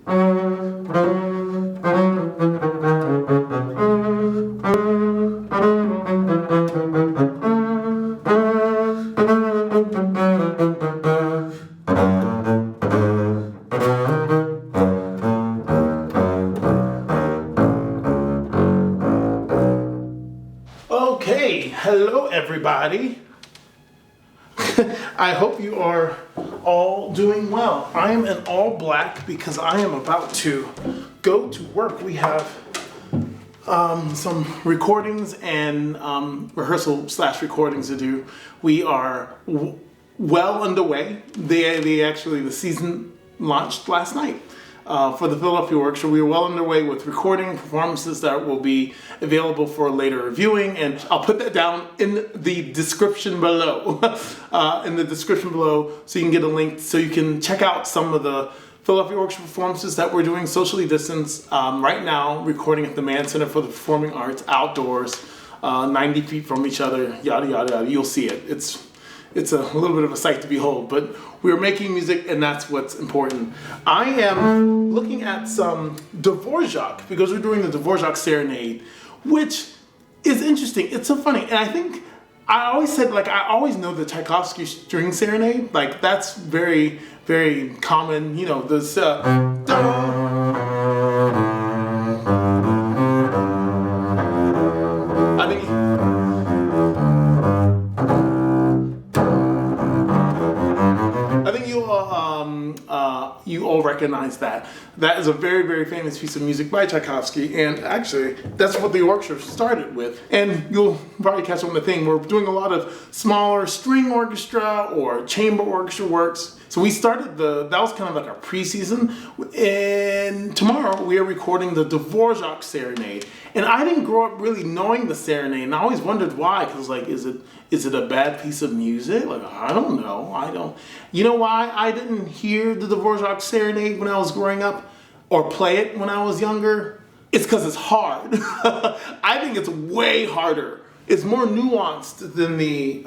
Okay, hello everybody. I hope you are all doing well. I am in all black because I am about to go to work. We have some recordings and rehearsal/recordings to do. We are well underway. The season launched last night. For the Philadelphia Orchestra, we are well underway with recording performances that will be available for later viewing, and I'll put that down in the description below. So you can get a link, so you can check out some of the Philadelphia Orchestra performances that we're doing socially distanced right now, recording at the Mann Center for the Performing Arts, outdoors, 90 feet from each other, yada yada yada. You'll see it. It's a little bit of a sight to behold, but we're making music, and that's what's important. I am looking at some Dvorak, because we're doing the Dvorak Serenade, which is interesting. It's so funny, and I think I always said, I always know the Tchaikovsky string serenade, that's very, very common, this, you all recognize that. That is a very, very famous piece of music by Tchaikovsky, and actually, that's what the orchestra started with. And you'll probably catch on the thing, we're doing a lot of smaller string orchestra or chamber orchestra works. So we started that was kind of like our pre-season, and tomorrow we are recording the Dvorak Serenade. And I didn't grow up really knowing the serenade, and I always wondered why, because is it a bad piece of music? I don't know. You know why I didn't hear the Dvorak Serenade when I was growing up, or play it when I was younger? It's because it's hard. I think it's way harder. It's more nuanced than the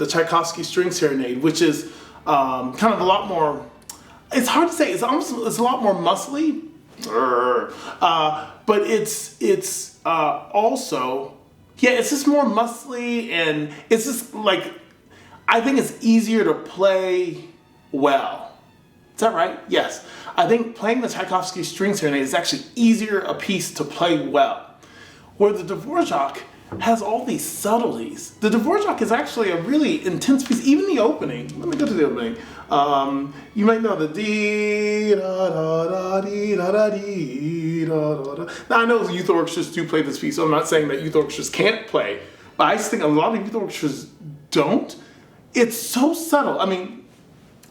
Tchaikovsky string serenade, which is kind of a lot more. It's hard to say. It's a lot more muscly, but it's also. Yeah, it's just more muscly, and it's just I think it's easier to play well. Is that right? Yes. I think playing the Tchaikovsky string serenade is actually easier a piece to play well. Where the Dvorak has all these subtleties. The Dvorak is actually a really intense piece, even the opening. Let me go to the opening. You might know the dee da da da dee da da dee da da da. Now I know youth orchestras do play this piece, so I'm not saying that youth orchestras can't play, but I just think a lot of youth orchestras don't. It's so subtle. I mean,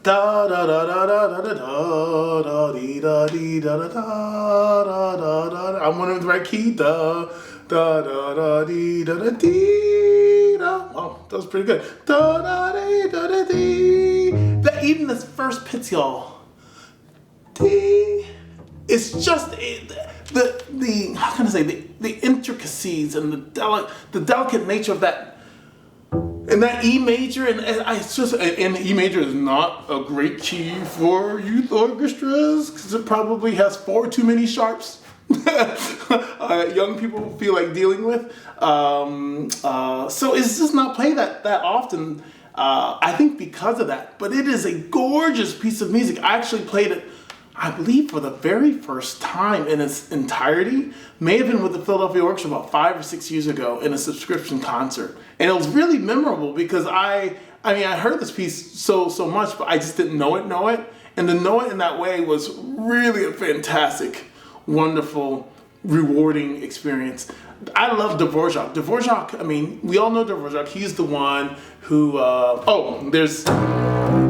da da da da da da da da dee da dee da da da da da. I'm wondering the right key. Da da da da dee da da dee da. Oh, that was pretty good. Da da dee da da dee. Even this first pitch, y'all. Dee. It's just the how can I say the intricacies and the delicate nature of that. And that E major, and E major is not a great key for youth orchestras because it probably has 4 too many sharps. Young people feel like dealing with. So it's just not played that often. I think because of that. But it is a gorgeous piece of music. I actually played it, I believe, for the very first time in its entirety. May have been with the Philadelphia Orchestra about 5 or 6 years ago in a subscription concert. And it was really memorable because I heard this piece so much, but I just didn't know it. And to know it in that way was really a fantastic, wonderful, rewarding experience. I love Dvorak. Dvorak, we all know Dvorak. He's the one who,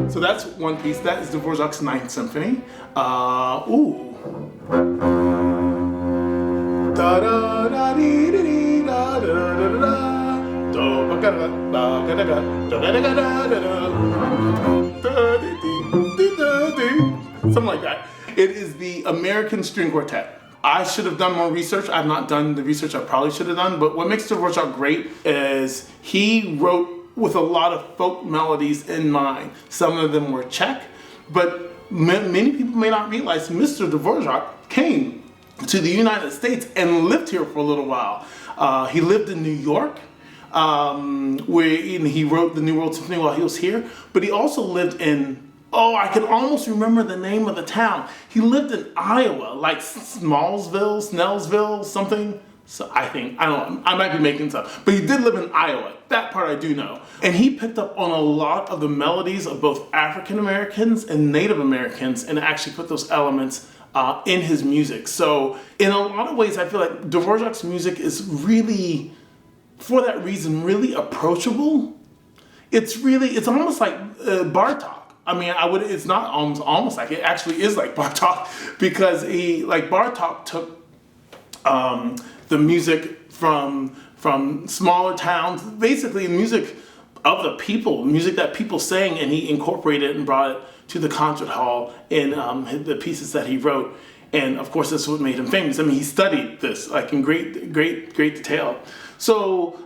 so that's one piece. That is Dvorak's Ninth Symphony. Something like that. It is the American String Quartet. I should have done more research. I've not done the research I probably should have done, but what makes Dvorak great is he wrote with a lot of folk melodies in mind. Some of them were Czech, but many people may not realize Mr. Dvorak came to the United States and lived here for a little while. He lived in New York, where he wrote the New World Symphony while he was here, but he also lived in, I can almost remember the name of the town. He lived in Iowa, like Snellsville, something. So I don't know, I might be making stuff, but he did live in Iowa. That part I do know. And he picked up on a lot of the melodies of both African Americans and Native Americans and actually put those elements in his music. So in a lot of ways, I feel like Dvorak's music is really, for that reason, really approachable. It's almost like Bartok. I mean, it's not almost like, it actually is like Bartok, because Bartok took the music from smaller towns, basically music of the people, music that people sang, and he incorporated it and brought it to the concert hall in the pieces that he wrote. And of course, that's what made him famous. I mean, he studied this in great detail. So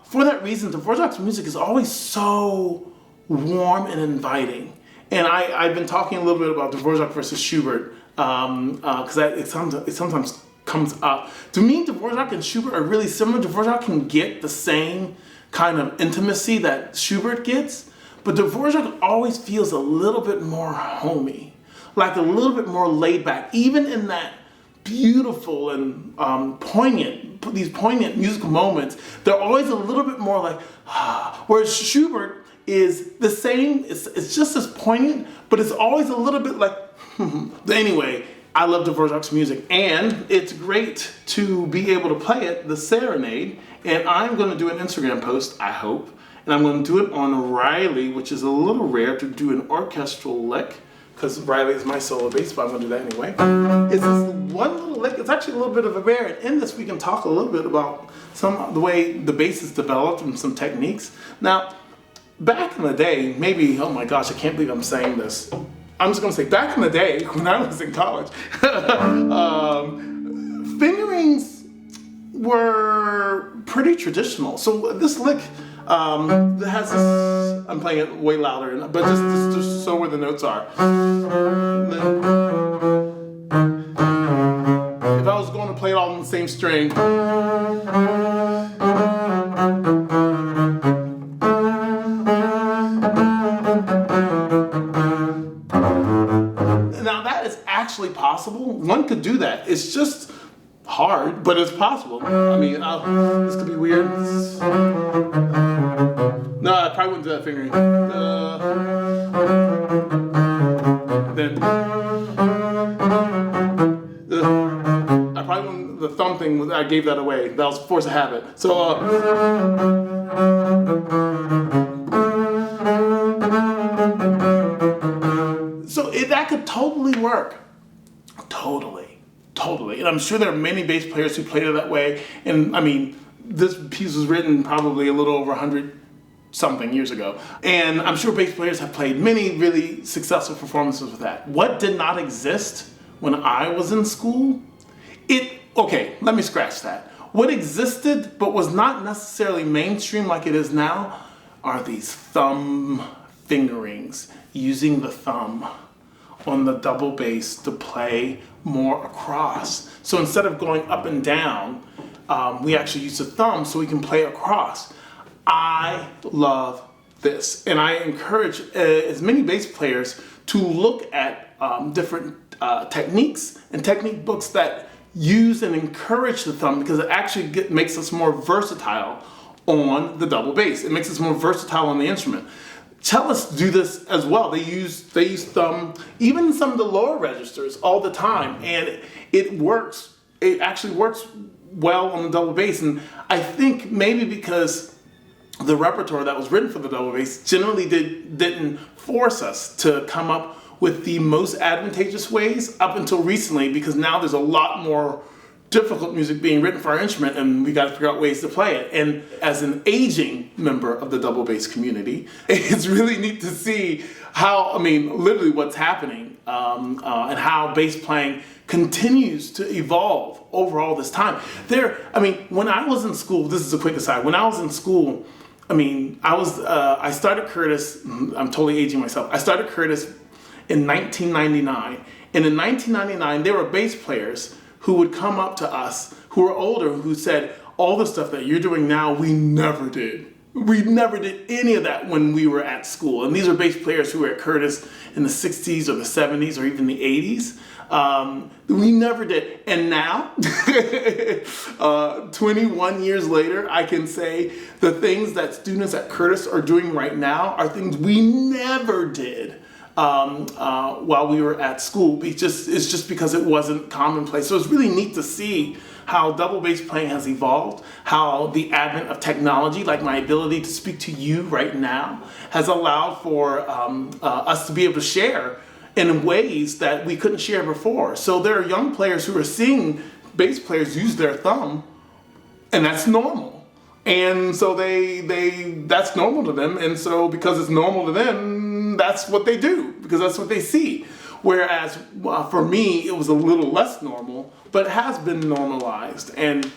for that reason, Dvorak's music is always so warm and inviting. And I've been talking a little bit about Dvorak versus Schubert because it sometimes comes up. To me, Dvorak and Schubert are really similar. Dvorak can get the same kind of intimacy that Schubert gets, but Dvorak always feels a little bit more homey, like a little bit more laid back, even in that beautiful and these poignant musical moments. They're always a little bit more like, whereas Schubert is the same, it's just as poignant, but it's always a little bit like, Anyway, I love Dvorak's music, and it's great to be able to play it, the Serenade, and I'm going to do an Instagram post, I hope, and I'm going to do it on Riley, which is a little rare to do an orchestral lick, because Riley is my solo bass, but I'm going to do that anyway. It's this one little lick. It's actually a little bit of a rare, and in this we can talk a little bit about the way the bass is developed and some techniques. Now, back in the day, maybe, oh my gosh, I can't believe I'm saying this. I'm just going to say, back in the day, when I was in college, fingerings were pretty traditional. So this lick has this, I'm playing it way louder, but just so where the notes are. If I was going to play it all on the same string, actually possible. One could do that. It's just hard, but it's possible. I mean, this could be weird. No, I probably wouldn't do that fingering. Then I probably wouldn't. The thumb thing, I gave that away. That was force of habit. So that could totally work. Totally. And I'm sure there are many bass players who played it that way. And I mean, this piece was written probably a little over 100 something years ago. And I'm sure bass players have played many really successful performances with that. What did not exist when I was in school? Okay, let me scratch that. What existed but was not necessarily mainstream like it is now are these thumb fingerings, using the thumb on the double bass to play more across. So instead of going up and down, we actually use the thumb so we can play across. I love this, and I encourage as many bass players to look at different techniques and technique books that use and encourage the thumb, because it actually makes us more versatile on the double bass. It makes us more versatile on the instrument. Cellists do this as well. They use thumb, even in some of the lower registers, all the time, and it works. It actually works well on the double bass, and I think maybe because the repertoire that was written for the double bass generally didn't force us to come up with the most advantageous ways up until recently, because now there's a lot more difficult music being written for our instrument, and we got to figure out ways to play it. And as an aging member of the double bass community, it's really neat to see literally what's happening, and how bass playing continues to evolve over all this time. When I was in school, this is a quick aside, when I was in school, I started Curtis, I'm totally aging myself, I started Curtis in 1999. And in 1999, there were bass players who would come up to us, who were older, who said, all the stuff that you're doing now, we never did. We never did any of that when we were at school. And these are bass players who were at Curtis in the 60s or the 70s or even the 80s. We never did. And now, 21 years later, I can say the things that students at Curtis are doing right now are things we never did while we were at school. It's just because it wasn't commonplace. So it's really neat to see how double bass playing has evolved, how the advent of technology, like my ability to speak to you right now, has allowed for us to be able to share in ways that we couldn't share before. So there are young players who are seeing bass players use their thumb, and that's normal. And so that's normal to them, and so because it's normal to them, that's what they do, because that's what they see. Whereas for me, it was a little less normal, but it has been normalized. And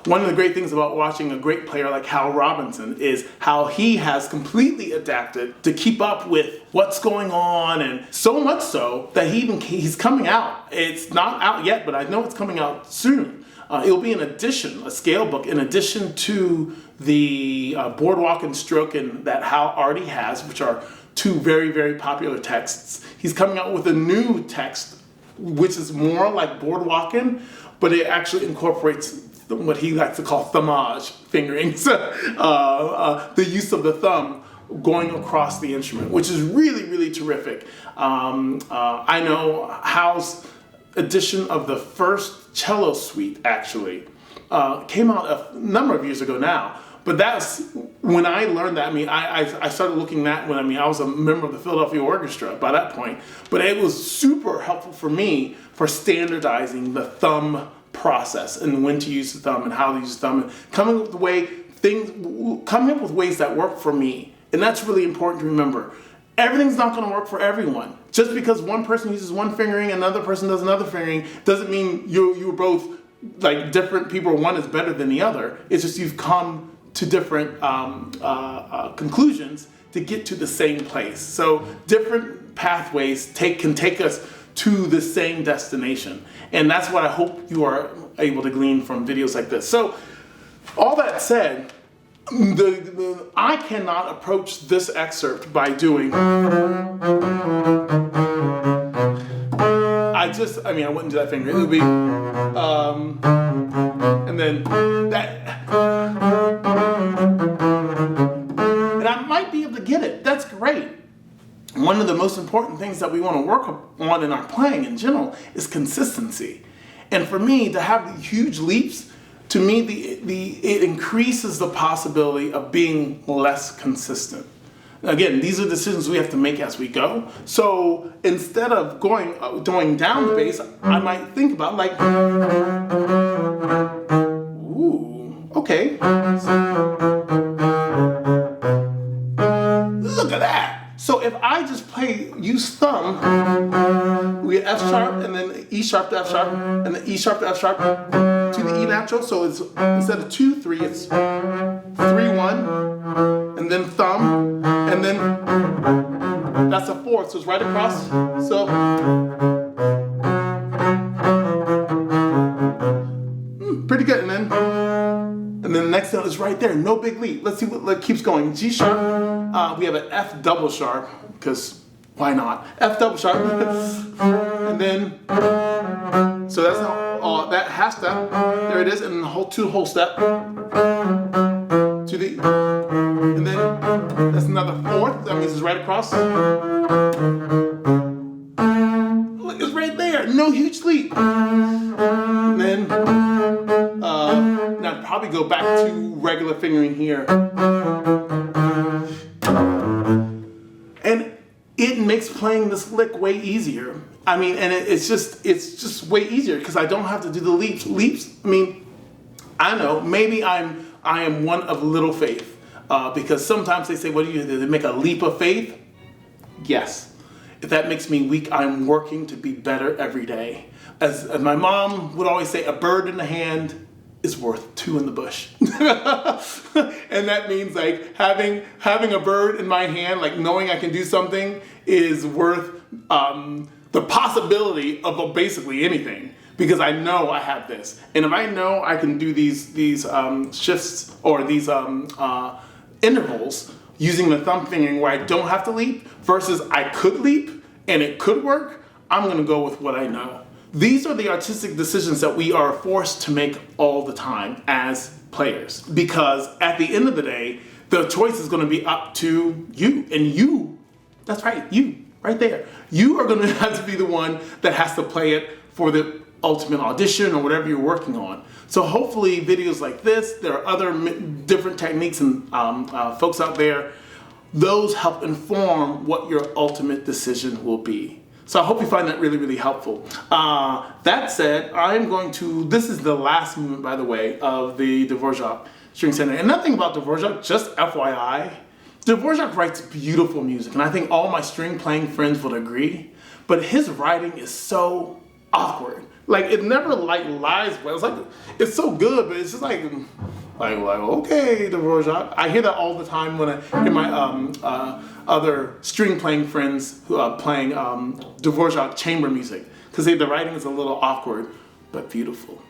one of the great things about watching a great player like Hal Robinson is how he has completely adapted to keep up with what's going on, and so much so that he's coming out. It's not out yet, but I know it's coming out soon. It'll be an addition, a scale book, in addition to the Boardwalk and Strokin that Hal already has, which are two very, very popular texts. He's coming out with a new text, which is more like Boardwalkin', but it actually incorporates what he likes to call thumbage fingerings, the use of the thumb going across the instrument, which is really, really terrific. I know Hal's edition of the first cello suite actually came out a number of years ago now. But that's when I learned that. I mean, I started looking at when I was a member of the Philadelphia Orchestra by that point. But it was super helpful for me for standardizing the thumb process and when to use the thumb and how to use the thumb, and coming up with ways that work for me. And that's really important to remember. Everything's not going to work for everyone. Just because one person uses one fingering and another person does another fingering doesn't mean you're both like different people. One is better than the other. It's just you've come to different conclusions to get to the same place. So different pathways can take us to the same destination. And that's what I hope you are able to glean from videos like this. So all that said, I cannot approach this excerpt by doing, I wouldn't do that finger. It would be, and then that, and I might be able to get it. That's great. One of the most important things that we want to work on in our playing in general is consistency. And for me, to have the huge leaps, to me, it increases the possibility of being less consistent. Again, these are decisions we have to make as we go. So instead of going down the bass, I might think about like, ooh, okay. Look at that. So if I just use thumb, we get F sharp and then E sharp to F sharp and then E sharp to F sharp to the E natural. So it's instead of 2-3, it's 3-1 and then thumb and then that's a fourth. So it's right across. So pretty good. And then the next note is right there. No big leap. Let's see what keeps going. G sharp. We have an F double sharp because why not? F double sharp. And then so that's how that half step. There it is, and the whole step to the, and then that's another fourth. That means it's right across. Look, it's right there. No huge leap. And then now I'd probably go back to regular fingering here. And it makes playing this lick way easier. I mean, and it's just way easier because I don't have to do the leaps. Leaps, I mean, I know, maybe I am one of little faith because sometimes they say, what do you do? They make a leap of faith? Yes. If that makes me weak, I'm working to be better every day. As my mom would always say, a bird in the hand is worth two in the bush. And that means like having a bird in my hand, like knowing I can do something is worth the possibility of basically anything, because I know I have this. And if I know I can do these shifts or these intervals using the thumb fingering where I don't have to leap versus I could leap and it could work, I'm gonna go with what I know. These are the artistic decisions that we are forced to make all the time as players, because at the end of the day, the choice is gonna be up to you. And you, that's right, you, right there. You are gonna have to be the one that has to play it for the ultimate audition or whatever you're working on. So hopefully videos like this, there are other different techniques and folks out there, those help inform what your ultimate decision will be. So I hope you find that really, really helpful. That said, I'm going to, this is the last movement, by the way, of the Dvorak String Serenade. And nothing about Dvorak, just FYI, Dvorak writes beautiful music, and I think all my string playing friends would agree, but his writing is so awkward. Like, it never like lies well. It's like, it's so good, but it's just like okay, Dvorak. I hear that all the time when I hear my other string playing friends who are playing Dvorak chamber music, because the writing is a little awkward, but beautiful.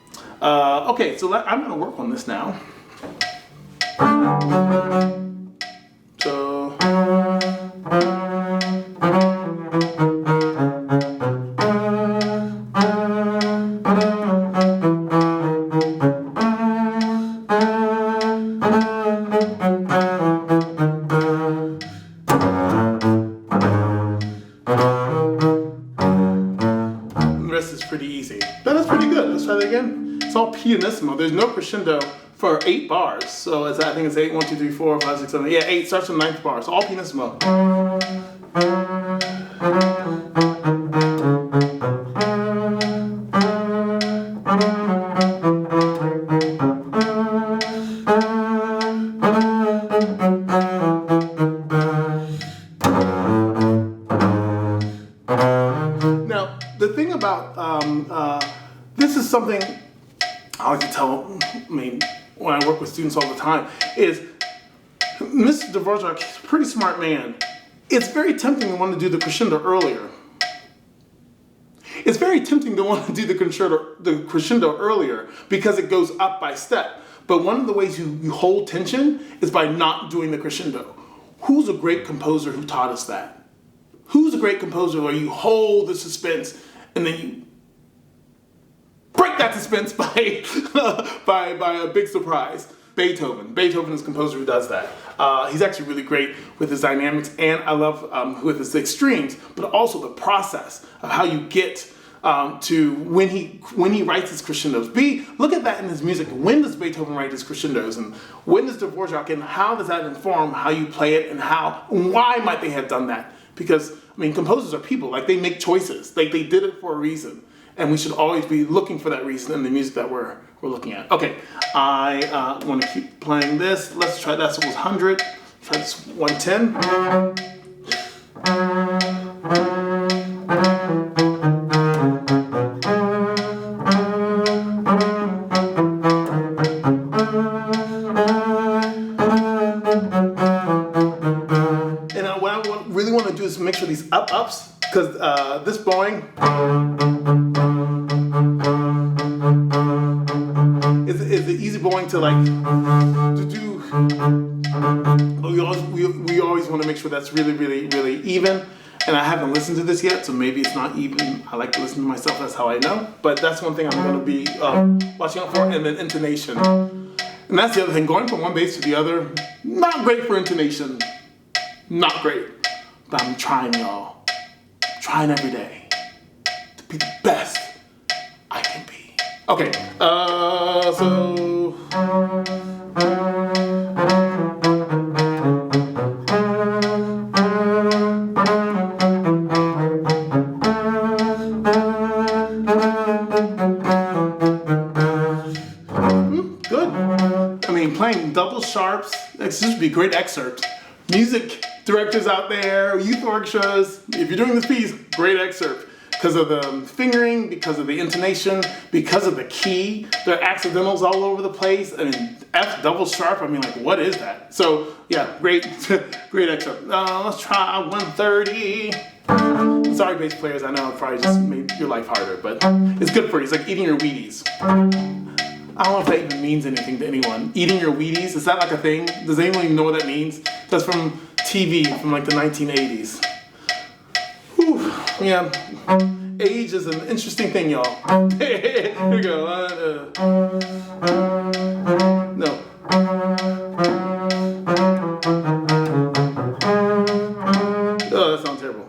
Okay, so I'm gonna work on this now. So. Pianissimo. There's no crescendo for 8 bars. So I think it's 8, 1, 2, 3, 4, 5, 6, 7. Yeah, 8 starts from the 9th bar. So all pianissimo. Now, the thing about this is something I like to tell, when I work with students all the time, is Mr. Dvorak is a pretty smart man. It's very tempting to want to do the crescendo earlier. It's very tempting to want to do the crescendo earlier because it goes up by step. But one of the ways you hold tension is by not doing the crescendo. Who's a great composer who taught us that? Who's a great composer where you hold the suspense and then you break that suspense by a big surprise? Beethoven. Beethoven is a composer who does that. He's actually really great with his dynamics, and I love with his extremes, but also the process of how you get to when he writes his crescendos. Look at that in his music. When does Beethoven write his crescendos, and when does Dvorak, and how does that inform how you play it, and why might they have done that? Because composers are people. Like, they make choices. Like, they did it for a reason. And we should always be looking for that reason in the music that we're looking at. Okay, I want to keep playing this. Let's try that. So it was 100. Try this 110. And what I really want to do is make sure these ups, because this bowing is the easy bowing to do. We always want to make sure that's really, really, really even. And I haven't listened to this yet, so maybe it's not even. I like to listen to myself, that's how I know. But that's one thing I'm going to be watching out for. And then intonation. And that's the other thing. Going from one bass to the other, not great for intonation. Not great. But I'm trying, y'all. I'm trying every day to be the best I can be. Okay, so... Good. Playing double sharps, this would be a great excerpt. Music directors out there, youth orchestras, if you're doing this piece, great excerpt. because of the fingering, because of the intonation, because of the key. There are accidentals all over the place. I mean, F double sharp, I mean, like, what is that? So, yeah, great, great excerpt. Let's try 130. Sorry, bass players, I know it probably just made your life harder, but it's good for you. It's like eating your Wheaties. I don't know if that even means anything to anyone. Eating your Wheaties, is that like a thing? Does anyone even know what that means? That's from TV from like the 1980s. Whew, yeah. Age is an interesting thing, y'all. Here we go. No. Oh, that sounds terrible.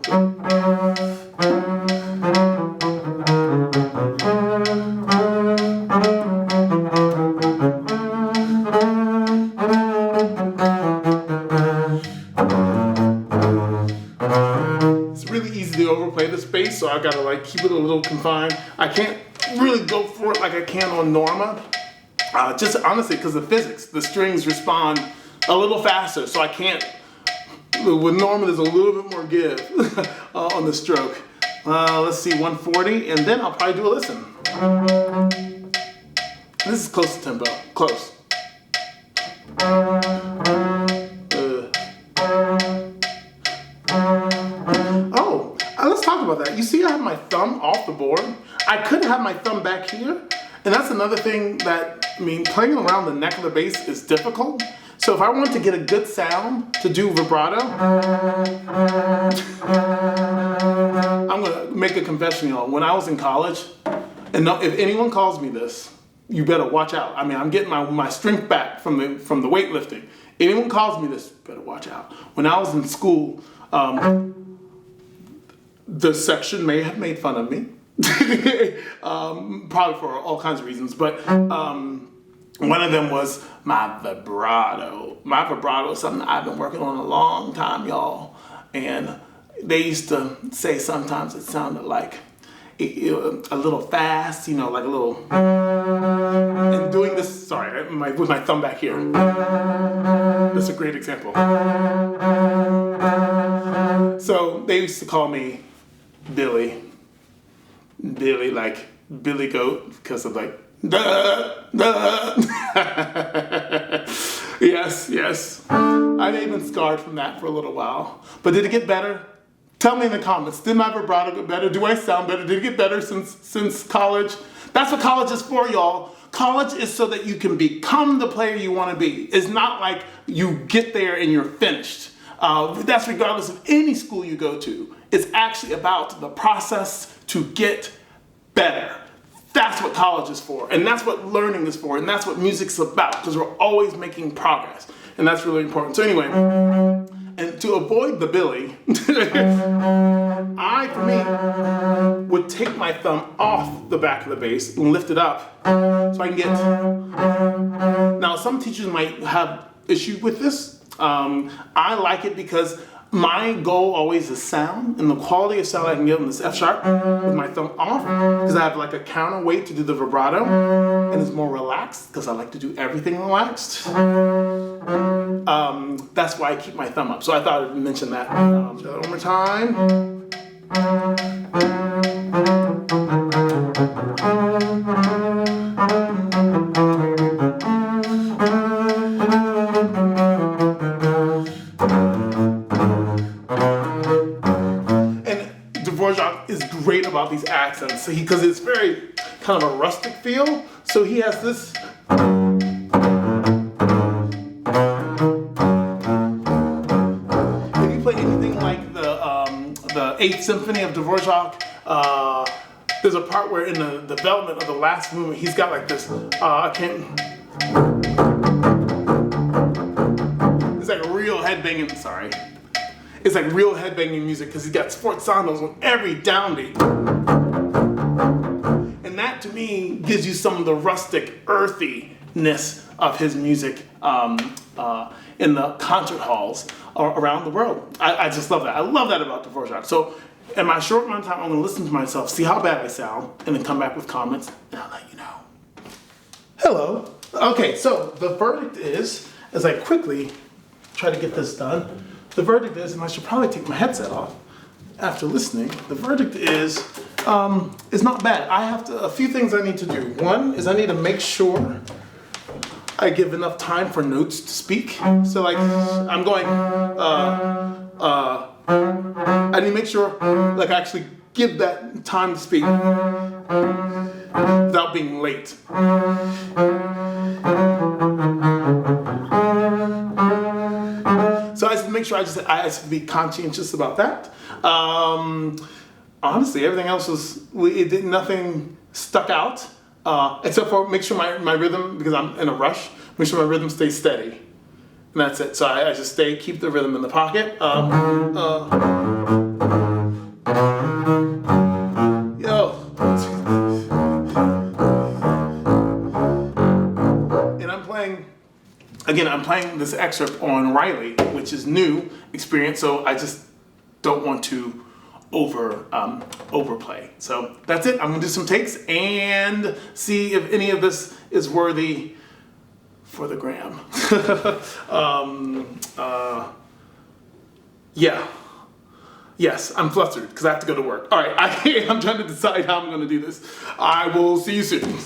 So I gotta like keep it a little confined. I can't really go for it like I can on Norma. Just honestly because of physics. The strings respond a little faster, so I can't. With Norma there's a little bit more give on the stroke. Let's see, 140, and then I'll probably do a listen. This is close to tempo, close. Let's talk about that. You see I have my thumb off the board. I could have my thumb back here. And that's another thing that, I mean, playing around the neck of the bass is difficult. So if I want to get a good sound to do vibrato, I'm going to make a confession, y'all. When I was in college, and if anyone calls me this, you better watch out. I mean, I'm getting my strength back from the weightlifting. Anyone calls me this, better watch out. When I was in school, the section may have made fun of me, probably for all kinds of reasons, but one of them was my vibrato. My vibrato is something I've been working on a long time, y'all. And they used to say sometimes it sounded like a little fast, you know, like a little, and doing this, sorry, with my thumb back here. That's a great example. So they used to call me Billy, like Billy Goat, because of like, duh, duh. Yes. I may have been scarred from that for a little while. But did it get better? Tell me in the comments. Did my vibrato get better? Do I sound better? Did it get better since college? That's what college is for, y'all. College is so that you can become the player you want to be. It's not like you get there and you're finished. That's regardless of any school you go to. It's actually about the process to get better. That's what college is for, and that's what learning is for, and that's what music's about, because we're always making progress, and that's really important. So anyway, and to avoid the Billy, I, for me, would take my thumb off the back of the bass and lift it up so I can get. Now, some teachers might have issue with this. I like it because my goal always is sound, and the quality of sound I can get on this F sharp with my thumb off, because I have like a counterweight to do the vibrato, and it's more relaxed because I like to do everything relaxed. That's why I keep my thumb up. So I thought I'd mention that. Try that one more time. Dvorak is great about these accents, because it's very kind of a rustic feel. So he has this. If you play anything like the Eighth Symphony of Dvorak, there's a part where in the development of the last movement, he's got like this. It's like a real headbanging. Sorry. It's like real headbanging music because he's got sforzandos on every downbeat. And that to me gives you some of the rustic earthiness of his music in the concert halls around the world. I just love that. I love that about Dvorak. So in my short amount of time, I'm going to listen to myself, see how bad I sound, and then come back with comments, and I'll let you know. Hello. Okay, so the verdict is, as I quickly try to get this done, the verdict is, and I should probably take my headset off after listening, the verdict is is not bad. I have a few things I need to do. One is I need to make sure I give enough time for notes to speak. So like I'm going, I need to make sure like I actually give that time to speak without being late. So I have to make sure I have to be conscientious about that. Honestly, everything else nothing stuck out, except for make sure my rhythm, because I'm in a rush, make sure my rhythm stays steady. And that's it. So I just keep the rhythm in the pocket. And I'm playing this excerpt on Riley, which is new experience, so I just don't want to overplay. So that's it. I'm gonna do some takes and see if any of this is worthy for the gram. Yeah. Yes, I'm flustered because I have to go to work. All right, I'm trying to decide how I'm gonna do this. I will see you soon.